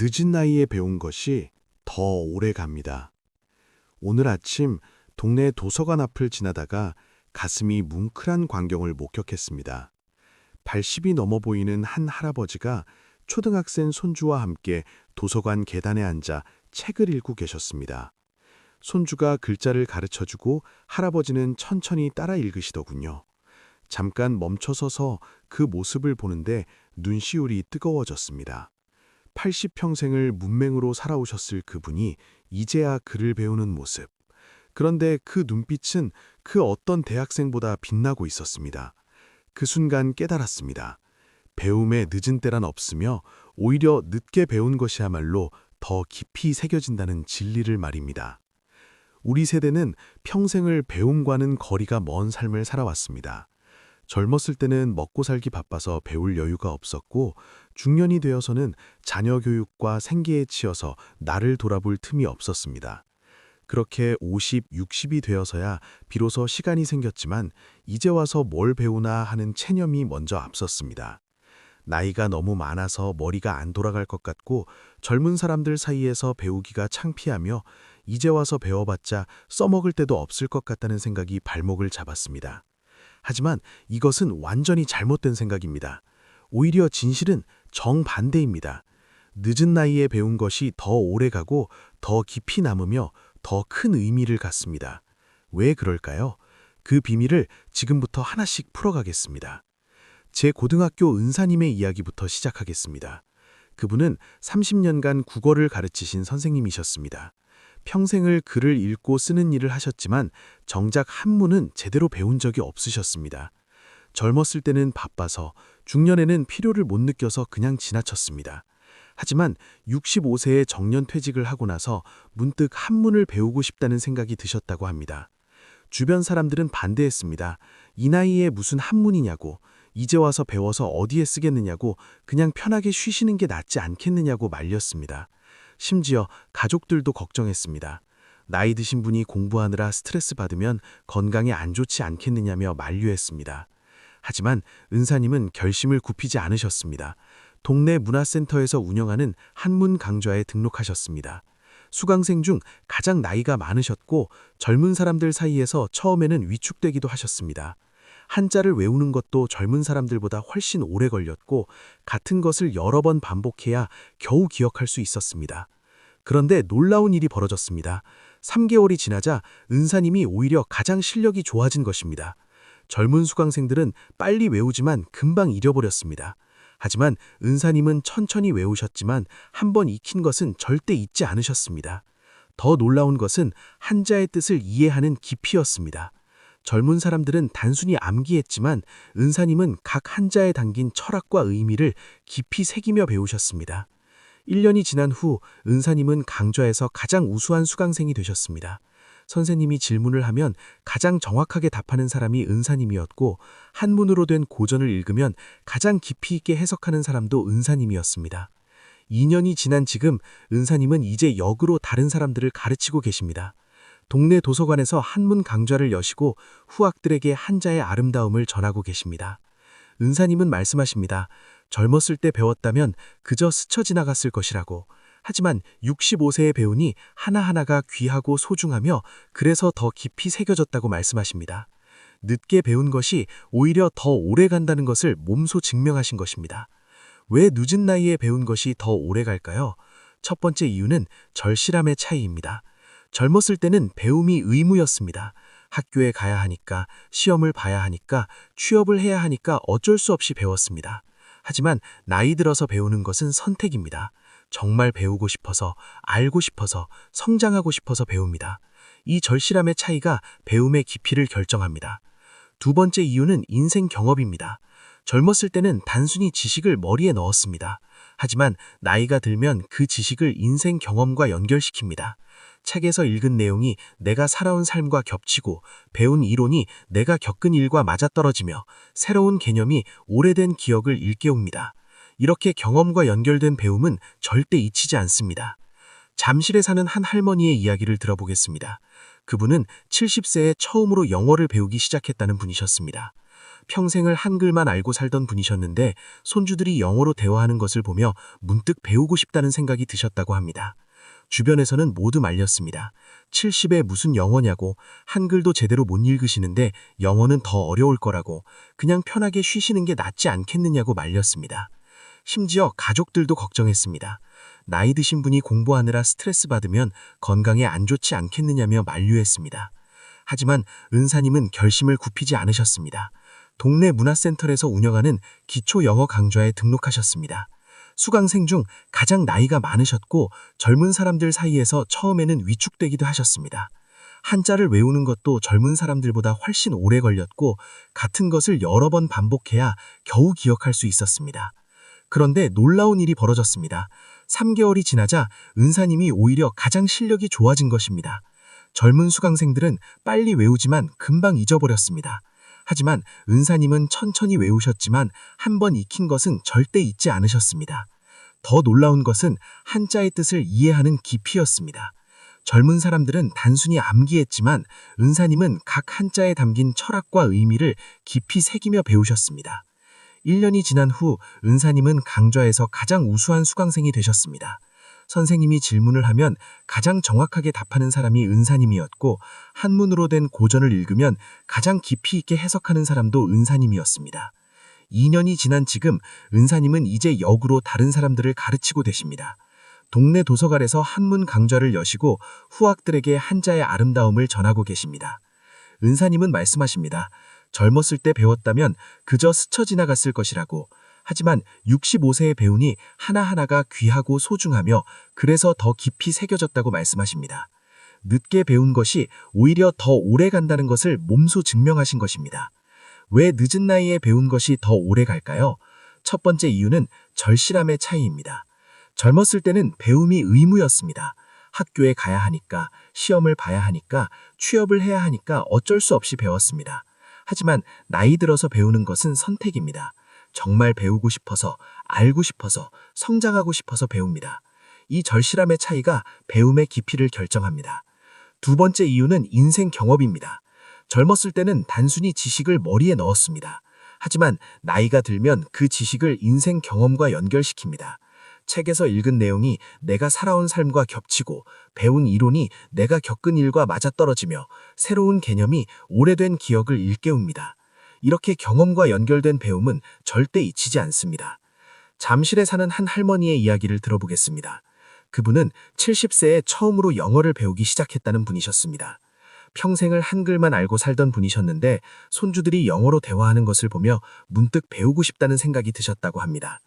늦은 나이에 배운 것이 더 오래 갑니다. 오늘 아침 동네 도서관 앞을 지나다가 가슴이 뭉클한 광경을 목격했습니다. 80이 넘어 보이는 한 할아버지가 초등학생 손주와 함께 도서관 계단에 앉아 책을 읽고 계셨습니다. 손주가 글자를 가르쳐주고 할아버지는 천천히 따라 읽으시더군요. 잠깐 멈춰서서 그 모습을 보는데 눈시울이 뜨거워졌습니다. 80평생을 문맹으로 살아오셨을 그분이 이제야 글을 배우는 모습. 그런데 그 눈빛은 그 어떤 대학생보다 빛나고 있었습니다. 그 순간 깨달았습니다. 배움에 늦은 때란 없으며 오히려 늦게 배운 것이야말로 더 깊이 새겨진다는 진리를 말입니다. 우리 세대는 평생을 배움과는 거리가 먼 삶을 살아왔습니다. 젊었을 때는 먹고 살기 바빠서 배울 여유가 없었고 중년이 되어서는 자녀 교육과 생계에 치여서 나를 돌아볼 틈이 없었습니다. 그렇게 50, 60이 되어서야 비로소 시간이 생겼지만 이제 와서 뭘 배우나 하는 체념이 먼저 앞섰습니다. 나이가 너무 많아서 머리가 안 돌아갈 것 같고 젊은 사람들 사이에서 배우기가 창피하며 이제 와서 배워봤자 써먹을 데도 없을 것 같다는 생각이 발목을 잡았습니다. 하지만 이것은 완전히 잘못된 생각입니다. 오히려 진실은 정반대입니다. 늦은 나이에 배운 것이 더 오래가고 더 깊이 남으며 더 큰 의미를 갖습니다. 왜 그럴까요? 그 비밀을 지금부터 하나씩 풀어가겠습니다. 제 고등학교 은사님의 이야기부터 시작하겠습니다. 그분은 30년간 국어를 가르치신 선생님이셨습니다. 평생을 글을 읽고 쓰는 일을 하셨지만 정작 한문은 제대로 배운 적이 없으셨습니다. 젊었을 때는 바빠서 중년에는 필요를 못 느껴서 그냥 지나쳤습니다. 하지만 65세에 정년퇴직을 하고 나서 문득 한문을 배우고 싶다는 생각이 드셨다고 합니다. 주변 사람들은 반대했습니다. 이 나이에 무슨 한문이냐고, 이제 와서 배워서 어디에 쓰겠느냐고, 그냥 편하게 쉬시는 게 낫지 않겠느냐고 말렸습니다. 심지어 가족들도 걱정했습니다. 나이 드신 분이 공부하느라 스트레스 받으면 건강에 안 좋지 않겠느냐며 만류했습니다. 하지만 은사님은 결심을 굽히지 않으셨습니다. 동네 문화센터에서 운영하는 한문 강좌에 등록하셨습니다. 수강생 중 가장 나이가 많으셨고 젊은 사람들 사이에서 처음에는 위축되기도 하셨습니다. 한자를 외우는 것도 젊은 사람들보다 훨씬 오래 걸렸고 같은 것을 여러 번 반복해야 겨우 기억할 수 있었습니다. 그런데 놀라운 일이 벌어졌습니다. 3개월이 지나자 은사님이 오히려 가장 실력이 좋아진 것입니다. 젊은 수강생들은 빨리 외우지만 금방 잃어버렸습니다. 하지만 은사님은 천천히 외우셨지만 한 번 익힌 것은 절대 잊지 않으셨습니다. 더 놀라운 것은 한자의 뜻을 이해하는 깊이였습니다. 젊은 사람들은 단순히 암기했지만 은사님은 각 한자에 담긴 철학과 의미를 깊이 새기며 배우셨습니다. 1년이 지난 후 은사님은 강좌에서 가장 우수한 수강생이 되셨습니다. 선생님이 질문을 하면 가장 정확하게 답하는 사람이 은사님이었고 한문으로 된 고전을 읽으면 가장 깊이 있게 해석하는 사람도 은사님이었습니다. 2년이 지난 지금 은사님은 이제 역으로 다른 사람들을 가르치고 계십니다. 동네 도서관에서 한문 강좌를 여시고 후학들에게 한자의 아름다움을 전하고 계십니다. 은사님은 말씀하십니다. 젊었을 때 배웠다면 그저 스쳐 지나갔을 것이라고. 하지만 65세에 배우니 하나하나가 귀하고 소중하며 그래서 더 깊이 새겨졌다고 말씀하십니다. 늦게 배운 것이 오히려 더 오래 간다는 것을 몸소 증명하신 것입니다. 왜 늦은 나이에 배운 것이 더 오래 갈까요? 첫 번째 이유는 절실함의 차이입니다. 젊었을 때는 배움이 의무였습니다. 학교에 가야 하니까, 시험을 봐야 하니까, 취업을 해야 하니까 어쩔 수 없이 배웠습니다. 하지만 나이 들어서 배우는 것은 선택입니다. 정말 배우고 싶어서, 알고 싶어서, 성장하고 싶어서 배웁니다. 이 절실함의 차이가 배움의 깊이를 결정합니다. 두 번째 이유는 인생 경험입니다. 젊었을 때는 단순히 지식을 머리에 넣었습니다. 하지만 나이가 들면 그 지식을 인생 경험과 연결시킵니다. 책에서 읽은 내용이 내가 살아온 삶과 겹치고 배운 이론이 내가 겪은 일과 맞아떨어지며 새로운 개념이 오래된 기억을 일깨웁니다. 이렇게 경험과 연결된 배움은 절대 잊히지 않습니다. 잠실에 사는 한 할머니의 이야기를 들어보겠습니다. 그분은 70세에 처음으로 영어를 배우기 시작했다는 분이셨습니다. 평생을 한글만 알고 살던 분이셨는데 손주들이 영어로 대화하는 것을 보며 문득 배우고 싶다는 생각이 드셨다고 합니다. 주변에서는 모두 말렸습니다. 70에 무슨 영어냐고, 한글도 제대로 못 읽으시는데 영어는 더 어려울 거라고, 그냥 편하게 쉬시는 게 낫지 않겠느냐고 말렸습니다. 심지어 가족들도 걱정했습니다. 나이 드신 분이 공부하느라 스트레스 받으면 건강에 안 좋지 않겠느냐며 만류했습니다. 하지만 은사님은 결심을 굽히지 않으셨습니다. 동네 문화센터에서 운영하는 기초 영어 강좌에 등록하셨습니다. 수강생 중 가장 나이가 많으셨고 젊은 사람들 사이에서 처음에는 위축되기도 하셨습니다. 한자를 외우는 것도 젊은 사람들보다 훨씬 오래 걸렸고 같은 것을 여러 번 반복해야 겨우 기억할 수 있었습니다. 그런데 놀라운 일이 벌어졌습니다. 3개월이 지나자 은사님이 오히려 가장 실력이 좋아진 것입니다. 젊은 수강생들은 빨리 외우지만 금방 잊어버렸습니다. 하지만 은사님은 천천히 외우셨지만 한 번 익힌 것은 절대 잊지 않으셨습니다. 더 놀라운 것은 한자의 뜻을 이해하는 깊이였습니다. 젊은 사람들은 단순히 암기했지만 은사님은 각 한자에 담긴 철학과 의미를 깊이 새기며 배우셨습니다. 1년이 지난 후 은사님은 강좌에서 가장 우수한 수강생이 되셨습니다. 선생님이 질문을 하면 가장 정확하게 답하는 사람이 은사님이었고 한문으로 된 고전을 읽으면 가장 깊이 있게 해석하는 사람도 은사님이었습니다. 2년이 지난 지금 은사님은 이제 역으로 다른 사람들을 가르치고 계십니다. 동네 도서관에서 한문 강좌를 여시고 후학들에게 한자의 아름다움을 전하고 계십니다. 은사님은 말씀하십니다. 젊었을 때 배웠다면 그저 스쳐 지나갔을 것이라고. 하지만 65세에 배우니 하나하나가 귀하고 소중하며 그래서 더 깊이 새겨졌다고 말씀하십니다. 늦게 배운 것이 오히려 더 오래 간다는 것을 몸소 증명하신 것입니다. 왜 늦은 나이에 배운 것이 더 오래 갈까요? 첫 번째 이유는 절실함의 차이입니다. 젊었을 때는 배움이 의무였습니다. 학교에 가야 하니까, 시험을 봐야 하니까, 취업을 해야 하니까 어쩔 수 없이 배웠습니다. 하지만 나이 들어서 배우는 것은 선택입니다. 정말 배우고 싶어서, 알고 싶어서, 성장하고 싶어서 배웁니다. 이 절실함의 차이가 배움의 깊이를 결정합니다. 두 번째 이유는 인생 경험입니다. 젊었을 때는 단순히 지식을 머리에 넣었습니다. 하지만 나이가 들면 그 지식을 인생 경험과 연결시킵니다. 책에서 읽은 내용이 내가 살아온 삶과 겹치고 배운 이론이 내가 겪은 일과 맞아떨어지며 새로운 개념이 오래된 기억을 일깨웁니다. 이렇게 경험과 연결된 배움은 절대 잊히지 않습니다. 잠실에 사는 한 할머니의 이야기를 들어보겠습니다. 그분은 70세에 처음으로 영어를 배우기 시작했다는 분이셨습니다. 평생을 한글만 알고 살던 분이셨는데 손주들이 영어로 대화하는 것을 보며 문득 배우고 싶다는 생각이 드셨다고 합니다.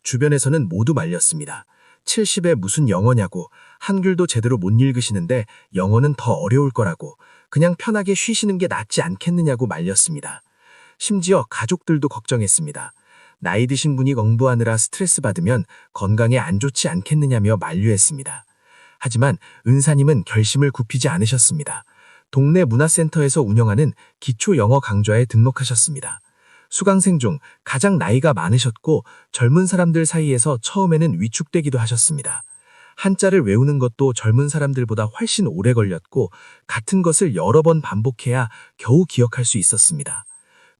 주변에서는 모두 말렸습니다. 70에 무슨 영어냐고, 한글도 제대로 못 읽으시는데 영어는 더 어려울 거라고, 그냥 편하게 쉬시는 게 낫지 않겠느냐고 말렸습니다. 심지어 가족들도 걱정했습니다. 나이 드신 분이 공부하느라 스트레스 받으면 건강에 안 좋지 않겠느냐며 만류했습니다. 하지만 은사님은 결심을 굽히지 않으셨습니다. 동네 문화센터에서 운영하는 기초 영어 강좌에 등록하셨습니다. 수강생 중 가장 나이가 많으셨고 젊은 사람들 사이에서 처음에는 위축되기도 하셨습니다. 한자를 외우는 것도 젊은 사람들보다 훨씬 오래 걸렸고 같은 것을 여러 번 반복해야 겨우 기억할 수 있었습니다.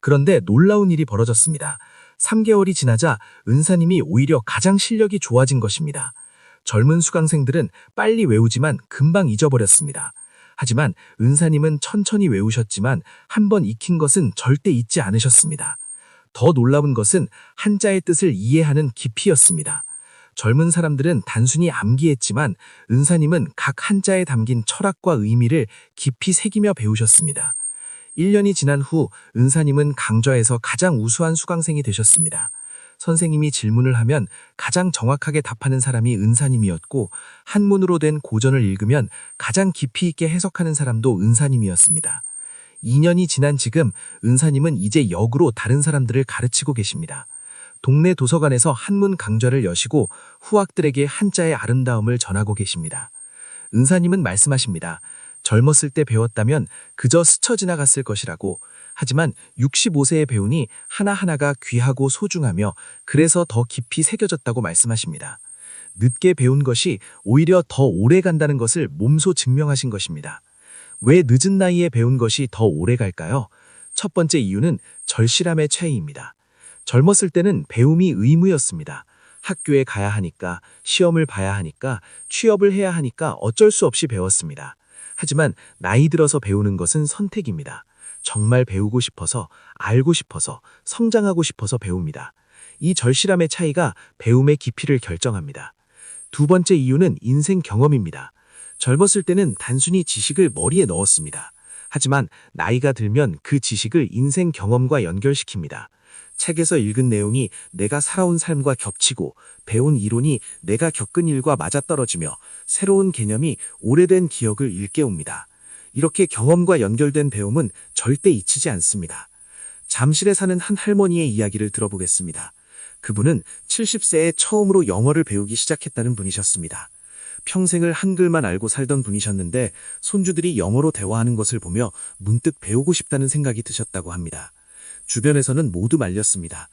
그런데 놀라운 일이 벌어졌습니다. 3개월이 지나자 은사님이 오히려 가장 실력이 좋아진 것입니다. 젊은 수강생들은 빨리 외우지만 금방 잊어버렸습니다. 하지만 은사님은 천천히 외우셨지만 한 번 익힌 것은 절대 잊지 않으셨습니다. 더 놀라운 것은 한자의 뜻을 이해하는 깊이였습니다. 젊은 사람들은 단순히 암기했지만 은사님은 각 한자에 담긴 철학과 의미를 깊이 새기며 배우셨습니다. 1년이 지난 후 은사님은 강좌에서 가장 우수한 수강생이 되셨습니다. 선생님이 질문을 하면 가장 정확하게 답하는 사람이 은사님이었고 한문으로 된 고전을 읽으면 가장 깊이 있게 해석하는 사람도 은사님이었습니다. 2년이 지난 지금 은사님은 이제 역으로 다른 사람들을 가르치고 계십니다. 동네 도서관에서 한문 강좌를 여시고 후학들에게 한자의 아름다움을 전하고 계십니다. 은사님은 말씀하십니다. 젊었을 때 배웠다면 그저 스쳐 지나갔을 것이라고. 하지만 65세에 배우니 하나하나가 귀하고 소중하며 그래서 더 깊이 새겨졌다고 말씀하십니다. 늦게 배운 것이 오히려 더 오래 간다는 것을 몸소 증명하신 것입니다. 왜 늦은 나이에 배운 것이 더 오래 갈까요? 첫 번째 이유는 절실함의 차이입니다. 젊었을 때는 배움이 의무였습니다. 학교에 가야 하니까, 시험을 봐야 하니까, 취업을 해야 하니까 어쩔 수 없이 배웠습니다. 하지만 나이 들어서 배우는 것은 선택입니다. 정말 배우고 싶어서, 알고 싶어서, 성장하고 싶어서 배웁니다. 이 절실함의 차이가 배움의 깊이를 결정합니다. 두 번째 이유는 인생 경험입니다. 젊었을 때는 단순히 지식을 머리에 넣었습니다. 하지만 나이가 들면 그 지식을 인생 경험과 연결시킵니다. 책에서 읽은 내용이 내가 살아온 삶과 겹치고 배운 이론이 내가 겪은 일과 맞아떨어지며 새로운 개념이 오래된 기억을 일깨웁니다. 이렇게 경험과 연결된 배움은 절대 잊히지 않습니다. 잠실에 사는 한 할머니의 이야기를 들어보겠습니다. 그분은 70세에 처음으로 영어를 배우기 시작했다는 분이셨습니다. 평생을 한글만 알고 살던 분이셨는데 손주들이 영어로 대화하는 것을 보며 문득 배우고 싶다는 생각이 드셨다고 합니다. 주변에서는 모두 말렸습니다.